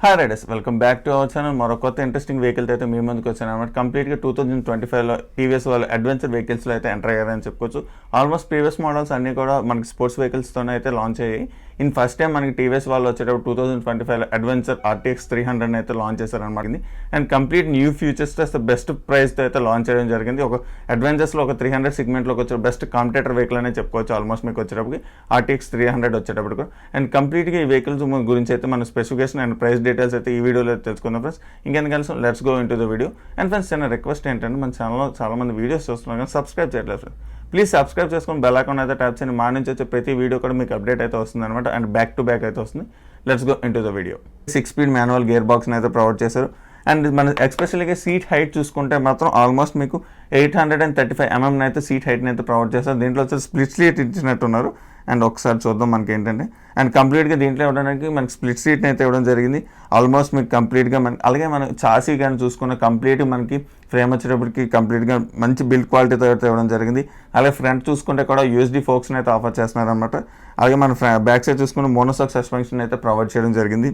Hi riders, welcome back to our channel. మరో కొత్త interesting వెహికల్తో అయితే మీ ముందుకు వచ్చాను అనమాట. కంప్లీట్గా 2025లో టీవీఎస్ వాళ్ళు అడ్వెంచర్ వెహికల్స్లో అయితే ఎంటర్ అయ్యారని చెప్పుకోవచ్చు. ఆల్మోస్ట్ ప్రీవియస్ మోడల్స్ అన్నీ కూడా మనకి స్పోర్ట్స్ వెహికల్స్తోనే అయితే లాంచ్ అయ్యాయి. ఇన్ ఫస్ట్ టైం మనకి టీవీఎస్ వాళ్ళు వచ్చేటప్పుడు 2025లో అడ్వెంచర్ RTX 300 అయితే లాంచ్ చేశారనమాట. అండ్ కంప్లీట్ న్యూ ఫ్యూచర్స్తో బెస్ట్ ప్రైస్తో అయితే లాంచ్ చేయడం జరిగింది. ఒక అడ్వెంచర్స్లో ఒక 300 సెగ్మెంట్లోకి వచ్చే బెస్ట్ కాంపిటేటర్ వెహికల్ అనే చెప్పుకోవచ్చు. ఆల్మోస్ట్ మీకు వచ్చేటప్పటికి RTX 300 వచ్చేటప్పుడు. అండ్ కంప్లీట్గా ఈ వెహికల్స్ గురించి అయితే మన స్పెసిఫికేషన్ అండ్ ప్రైస్ డీటెయిల్స్ అయితే ఈ వీడియోలో తెలుసుకుందాం ఫ్రెండ్స్. ఇంకెందుకు కలిసి let's go into the video. And friends, చిన్న రిక్వెస్ట్ ఏంటంటే మన ఛానల్లో చాలామంది వీడియోస్ చూస్తున్నారు కానీ సబ్స్క్రైబ్ చేయట్లేదు ఫ్రెండ్స్. ప్లీజ్ సబ్స్క్రైబ్ చేసుకొని బెల్ ఐకాన్ అయితే ట్యాప్ చేయండి. మా నుంచి వచ్చే ప్రతి వీడియో కూడా మీకు అప్డేట్ అయితే వస్తుంది అనమాట. అండ్ బ్యాక్ టు బ్యాక్ అయితే వస్తుంది. Let's go into the video. 6 speed manual gear బాక్స్ని అయితే ప్రొవైడ్ చేశారు. అండ్ మన ఎక్స్పెషల్గా సీట్ హైట్ చూసుకుంటే మాత్రం ఆల్మోస్ట్ మీకు 835 mm అయితే సీట్ హైట్ని అయితే ప్రొవైడ్ చేస్తారు. దీంట్లో వచ్చి స్ప్లిట్ సీట్ ఇచ్చినట్టున్నారు. అండ్ ఒకసారి చూద్దాం మనకి ఏంటంటే. అండ్ కంప్లీట్గా దీంట్లో ఇవ్వడానికి మనకి స్ప్లిట్ సీట్ని అయితే ఇవ్వడం జరిగింది. ఆల్మోస్ట్ మీకు కంప్లీట్గా మనకి అలాగే మన చాసీ కానీ చూసుకున్న కంప్లీట్గా మనకి ఫ్రేమ్ వచ్చేటప్పటికి కంప్లీట్గా మంచి బిల్డ్ క్వాలిటీతో అయితే ఇవ్వడం జరిగింది. అలాగే ఫ్రంట్ చూసుకుంటే కూడా USD ఫోక్స్ని అయితే ఆఫర్ చేస్తున్నారు అనమాట. అలాగే మన బ్యాక్ సైడ్ చూసుకుంటే మోనోసాక్ సస్పెన్షన్ అయితే ప్రొవైడ్ చేయడం జరిగింది.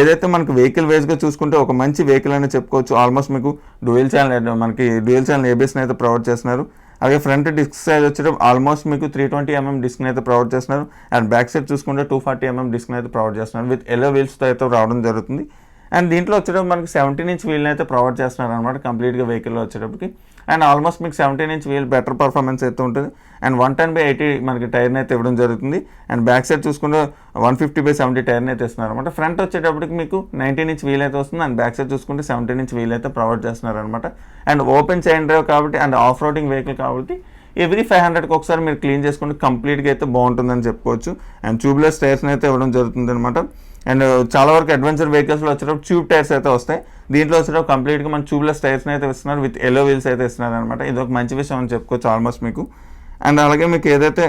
ఏదైతే మనకు వెహికల్ వేస్గా చూసుకుంటే ఒక మంచి వెహికల్ అని చెప్పుకోవచ్చు. ఆల్మోస్ట్ మీకు డ్యూయల్ ఛానల్ ABSని అయితే ప్రొవైడ్ చేస్తున్నారు. అలాగే ఫ్రంట్ డిస్క్ సైజ్ వచ్చేటప్పుడు ఆల్మోస్ట్ మీకు 320 mm డిస్క్ని అయితే ప్రొవైడ్ చేస్తున్నారు. అండ్ బ్యాక్ సైడ్ చూసుకుంటే 240 mm డిస్క్ని అయితే ప్రొవైడ్ చేస్తున్నారు. విత్ ఎల్లో వీల్స్తో అయితే రావడం జరుగుతుంది. అండ్ దీంట్లో వచ్చేటప్పుడు మనకి 17 inch వీల్ని అయితే ప్రొవైడ్ చేస్తున్నారు అనమాట కంప్లీట్గా వెహికల్లో వచ్చేటప్పటికి. అండ్ ఆల్మోస్ట్ మీకు 17 inch వీల్ బెటర్ పర్ఫార్మెన్స్ అయితే ఉంటుంది. అండ్ 110/80 మనకి టైర్ని అయితే ఇవ్వడం జరుగుతుంది. అండ్ బ్యాక్ సైడ్ చూసుకుంటే 150/70 టైర్ని అయితే ఇస్తున్నారు అనమాట. ఫ్రంట్ వచ్చేటప్పటికి మీకు 19 inch వీల్ అయితే వస్తుంది. అండ్ బ్యాక్ సైడ్ చూసుకుంటే 17 inch వీల్ అయితే ప్రొవైడ్ చేస్తున్నారు అనమాట. అండ్ ఓపెన్ చైన్ డ్రైవ్ కాబట్టి అండ్ ఆఫ్ రోడింగ్ వెహికల్ కాబట్టి ఎవ్రీ 500కి ఒకసారి మీరు క్లీన్ చేసుకుంటే కంప్లీట్గా అయితే బాగుంటుందని చెప్పుకోవచ్చు. అండ్ ట్యూబ్లెస్ టైర్స్ని అయితే ఇవ్వడం జరుగుతుంది అనమాట. అండ్ చాలా వరకు అడ్వెంచర్ వెహికల్స్లో వచ్చేటప్పుడు ట్యూబ్ టైర్స్ అయితే వస్తాయి. దీంట్లో వచ్చేటప్పుడు కంప్లీట్గా మన ట్యూబ్లెస్ టైర్స్ని అయితే ఇస్తున్నారు. విత్ ఎల్లో వీల్స్ అయితే ఇస్తున్నారు అనమాట. ఇది ఒక మంచి విషయం అని చెప్పుకోవచ్చు ఆల్మోస్ట్ మీకు. అండ్ అలాగే మీకు ఏదైతే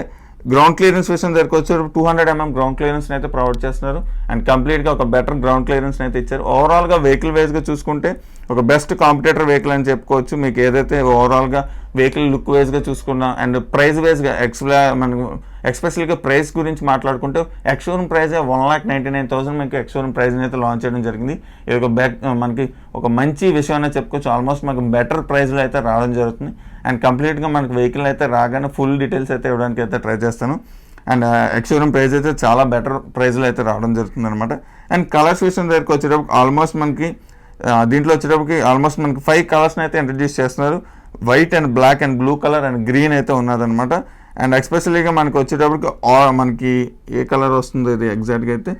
గ్రౌండ్ క్లియరెన్స్ విషయం దగ్గరకు వచ్చేటప్పుడు 200 mm గ్రౌండ్ క్లియరెన్స్ని అయితే ప్రొవైడ్ చేస్తున్నారు. అండ్ కంప్లీట్గా ఒక బెటర్ గ్రౌండ్ క్లియరెన్స్ని అయితే ఇచ్చారు. ఓవరాల్గా వెహికల్ వైజ్గా చూసుకుంటే ఒక బెస్ట్ కాంపిటేటర్ వెహికల్ అని చెప్పుకోవచ్చు. మీకు ఏదైతే ఓవరాల్గా వెహికల్ లుక్ వైజ్గా చూసుకున్నా అండ్ ప్రైస్ వైజ్గా మనకు ఎక్స్పెషల్గా ప్రైస్ గురించి మాట్లాడుకుంటే ఎక్స్షోరూమ్ ప్రైస్ 1,99,000 మీకు ఎక్స్షోరూమ్ ప్రైస్ని అయితే లాంచ్ చేయడం జరిగింది. ఇది ఒక మనకి ఒక మంచి విషయం అనేది చెప్పుకోవచ్చు. ఆల్మోస్ట్ మనకు బెటర్ ప్రైస్లో అయితే రావడం జరుగుతుంది. అండ్ కంప్లీట్గా మనకు వెహికల్ అయితే రాగానే ఫుల్ డీటెయిల్స్ అయితే ఇవ్వడానికి అయితే ట్రై చేస్తాను. అండ్ ఎక్స్షోరూమ్ ప్రైస్ అయితే చాలా బెటర్ ప్రైస్లో అయితే రావడం జరుగుతుంది అనమాట. అండ్ కలర్స్ విషయం దగ్గరికి వచ్చేటప్పుడు ఆల్మోస్ట్ మనకి దీంట్లో వచ్చేటప్పటికి ఆల్మోస్ట్ మనకి 5 కలర్స్ని అయితే ఇంట్రడ్యూస్ చేస్తున్నారు. White and black and blue colour and green అయితే ఉన్నదనమాట. అండ్ ఎక్స్పెషల్లీగా మనకి వచ్చేటప్పటికి మనకి ఏ కలర్ వస్తుందో ఇది ఎగ్జాక్ట్గా అయితే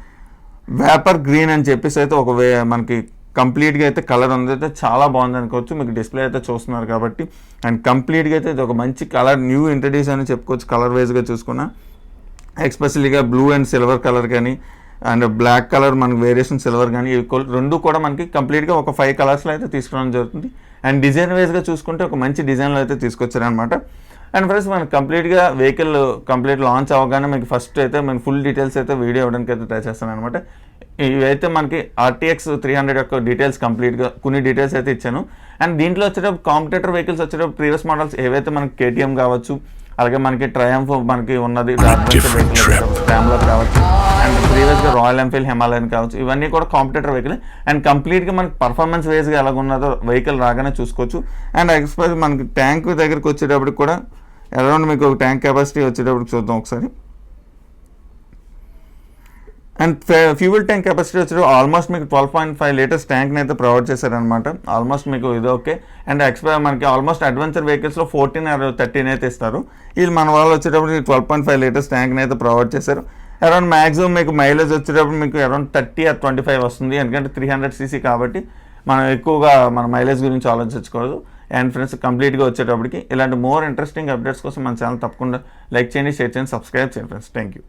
వేపర్ గ్రీన్ అని చెప్పేసి అయితే ఒక మనకి కంప్లీట్గా అయితే కలర్ ఉంది. అయితే చాలా బాగుంది అనుకోవచ్చు. మీకు డిస్ప్లే అయితే చూస్తున్నారు కాబట్టి. అండ్ కంప్లీట్గా అయితే ఇది ఒక మంచి కలర్ న్యూ ఇంట్రడ్యూస్ అని చెప్పుకోవచ్చు. కలర్ వైజ్గా చూసుకున్నా ఎక్స్పెషల్లీగా బ్లూ అండ్ సిల్వర్ కలర్ కానీ అండ్ బ్లాక్ కలర్ మనకి వేరియేషన్ సిల్వర్ కానీ రెండు కూడా మనకి కంప్లీట్గా ఒక 5 కలర్స్లో అయితే తీసుకురావడం జరుగుతుంది. అండ్ డిజైన్ వైజ్గా చూసుకుంటే ఒక మంచి డిజైన్లో అయితే తీసుకొచ్చారనమాట. అండ్ ఫ్రెండ్స్ మనకి కంప్లీట్గా వెహికల్ లాంచ్ అవ్వగానే మీకు ఫస్ట్ అయితే నేను ఫుల్ డీటెయిల్స్ అయితే వీడియో ఇవ్వడానికి అయితే ట్రై చేస్తాను అనమాట. ఇవైతే మనకి RTX 300 యొక్క డీటెయిల్స్ కంప్లీట్గా కొన్ని డీటెయిల్స్ అయితే ఇచ్చాను. అండ్ దీంట్లో వచ్చేటప్పుడు కాంపిటేటర్ వెహికల్స్ వచ్చేటప్పుడు ప్రీవియస్ మోడల్స్ ఏవైతే మనకి KTM కావచ్చు, అలాగే మనకి ట్రయంఫ్ మనకి ఉన్నది స్క్రాంబ్లర్ కావచ్చు, అండ్ ప్రీవియస్గా రాయల్ ఎన్ఫీల్డ్ హిమాలయన్ కావచ్చు, ఇవన్నీ కూడా కాంపిటేటర్ వెహికల్. అండ్ కంప్లీట్గా మనకి పర్ఫార్మెన్స్ వైజ్గా ఎలాగున్నదో వెహికల్ రాగానే చూసుకోవచ్చు. అండ్ ఎక్స్పెక్ట్ మనకి ట్యాంక్ దగ్గరికి వచ్చేటప్పుడు కూడా అరౌండ్ మీకు ఒక ట్యాంక్ కెపాసిటీ వచ్చేటప్పుడు చూద్దాం ఒకసారి. అండ్ ఫ్యూయల్ ట్యాంక్ కెపాసిటీ వచ్చేటప్పుడు ఆల్మోస్ట్ మీకు 12.5 లీటర్స్ ట్యాంక్ని అయితే ప్రొవైడ్ చేశారనమాట. ఆల్మోస్ట్ మీకు ఇది ఓకే. అండ్ మనకి ఆల్మోస్ట్ అడ్వెంచర్ వెహికల్స్లో 14 or 13 అయితే ఇస్తారు. వీళ్ళు మన వాళ్ళు వచ్చేటప్పుడు 12.5 లీటర్స్ ట్యాంక్ని అయితే ప్రొవైడ్ చేశారు. అరౌండ్ మ్యాక్సిమం మీకు మైలేజ్ వచ్చేటప్పుడు మీకు అరౌండ్ 30 or 25 వస్తుంది. ఎందుకంటే 300cc కాబట్టి మనం ఎక్కువగా మన మైలేజ్ గురించి ఆలోచించకూడదు. అండ్ ఫ్రెండ్స్ కంప్లీట్గా వచ్చేటప్పటికి ఇలాంటి మోర్ ఇంట్రెస్టింగ్ అప్డేట్స్ కోసం మన ఛానల్ తప్పకుండా లైక్ చేయండి, షేర్ చేయండి, సబ్స్క్రైబ్ చేయండి ఫ్రెండ్స్. Thank you.